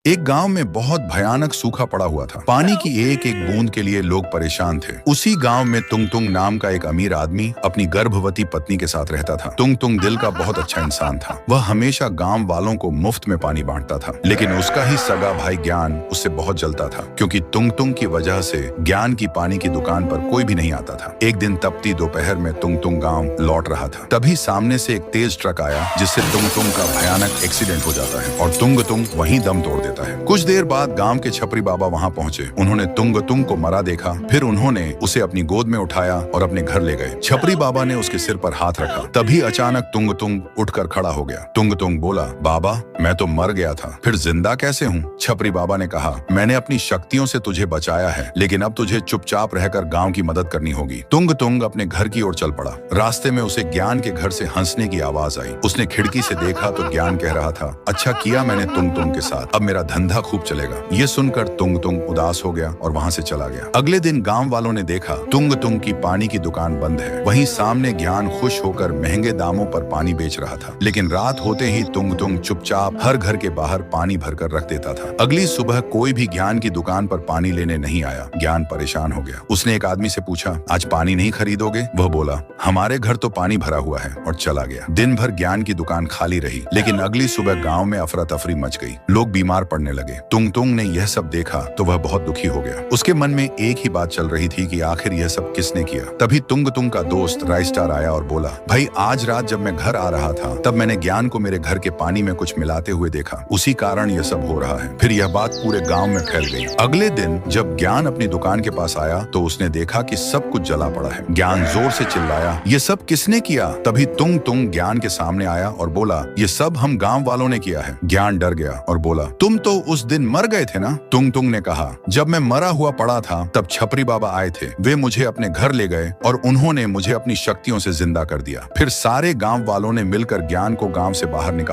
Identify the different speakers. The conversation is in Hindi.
Speaker 1: एक गांव में बहुत भयानक सूखा पड़ा हुआ था। पानी की एक एक बूंद के लिए लोग परेशान थे। उसी गांव में तुंग तुंग नाम का एक अमीर आदमी अपनी गर्भवती पत्नी के साथ रहता था। तुंग तुंग दिल का बहुत अच्छा इंसान था। वह हमेशा गांव वालों को मुफ्त में पानी बांटता था, लेकिन उसका ही सगा भाई ज्ञान उससे बहुत जलता था, क्योंकि तुंग तुंग की वजह से ज्ञान की पानी की दुकान पर कोई भी नहीं आता था। एक दिन तपती दोपहर में तुंग तुंग गाँव लौट रहा था। तभी सामने से एक तेज ट्रक आया, जिससे तुंग तुंग का भयानक एक्सीडेंट हो जाता है और तुंग तुंग वहीं दम तोड़ देता है। कुछ देर बाद गांव के छपरी बाबा वहां पहुंचे। उन्होंने तुंग तुंग को मरा देखा। फिर उन्होंने उसे अपनी गोद में उठाया और अपने घर ले गए। छपरी बाबा ने उसके सिर पर हाथ रखा। तभी अचानक तुंग तुंग उठकर खड़ा हो गया। तुंग तुंग बोला, बाबा मैं तो मर गया था, फिर जिंदा कैसे हूँ? छपरी बाबा ने कहा, मैंने अपनी शक्तियों से तुझे बचाया है, लेकिन अब तुझे चुपचाप रहकर गांव की मदद करनी होगी। तुंग तुंग अपने घर की ओर चल पड़ा। रास्ते में उसे ज्ञान के घर से हंसने की आवाज आई। उसने खिड़की से देखा तो ज्ञान कह रहा था, अच्छा किया मैंने तुंग तुंग के साथ, अब मेरा धंधा खूब चलेगा। ये सुनकर तुंग तुंग उदास हो गया और वहां से चला गया। अगले दिन गांव वालों ने देखा तुंग तुंग की पानी की दुकान बंद है। वहीं सामने ज्ञान खुश होकर महंगे दामों पर पानी बेच रहा था। लेकिन रात होते ही तुंग तुंग चुपचाप हर घर के बाहर पानी भरकर रख देता था। अगली सुबह कोई भी ज्ञान की दुकान पर पानी लेने नहीं आया। ज्ञान परेशान हो गया। उसने एक आदमी से पूछा, आज पानी नहीं खरीदोगे? वह बोला, हमारे घर तो पानी भरा हुआ है, और चला गया। दिन भर ज्ञान की दुकान खाली रही, लेकिन अगली सुबह गांव में अफरा तफरी मच गई। लोग बीमार पड़ने लगे। तुंग तुंग ने यह सब देखा तो वह बहुत दुखी हो गया। उसके मन में एक ही बात चल रही थी कि आखिर यह सब किसने किया। तभी तुंग तुंग का दोस्त राइस्टार आया और बोला, भाई आज रात जब मैं घर आ रहा था तब मैंने ज्ञान को मेरे घर के पानी में कुछ मिलाते हुए देखा, उसी कारण यह सब हो रहा है। फिर यह बात पूरे गांव में फैल गई। अगले दिन जब ज्ञान अपनी दुकान के पास आया तो उसने देखा कि सब कुछ जला पड़ा है। ज्ञान जोर से चिल्लाया, ये सब किसने किया? तभी तुंग तुंग ज्ञान के सामने आया और बोला, ये सब हम गांव वालों ने किया है। ज्ञान डर गया और बोला, तुम तो उस दिन मर गए थे ना? तुंग तुंग ने कहा, जब मैं मरा हुआ पड़ा था तब छपरी बाबा आए थे। वे मुझे अपने घर ले गए और उन्होंने मुझे अपनी शक्तियों से जिंदा कर दिया। फिर सारे गांव वालों ने मिलकर ज्ञान को गांव से बाहर निकाल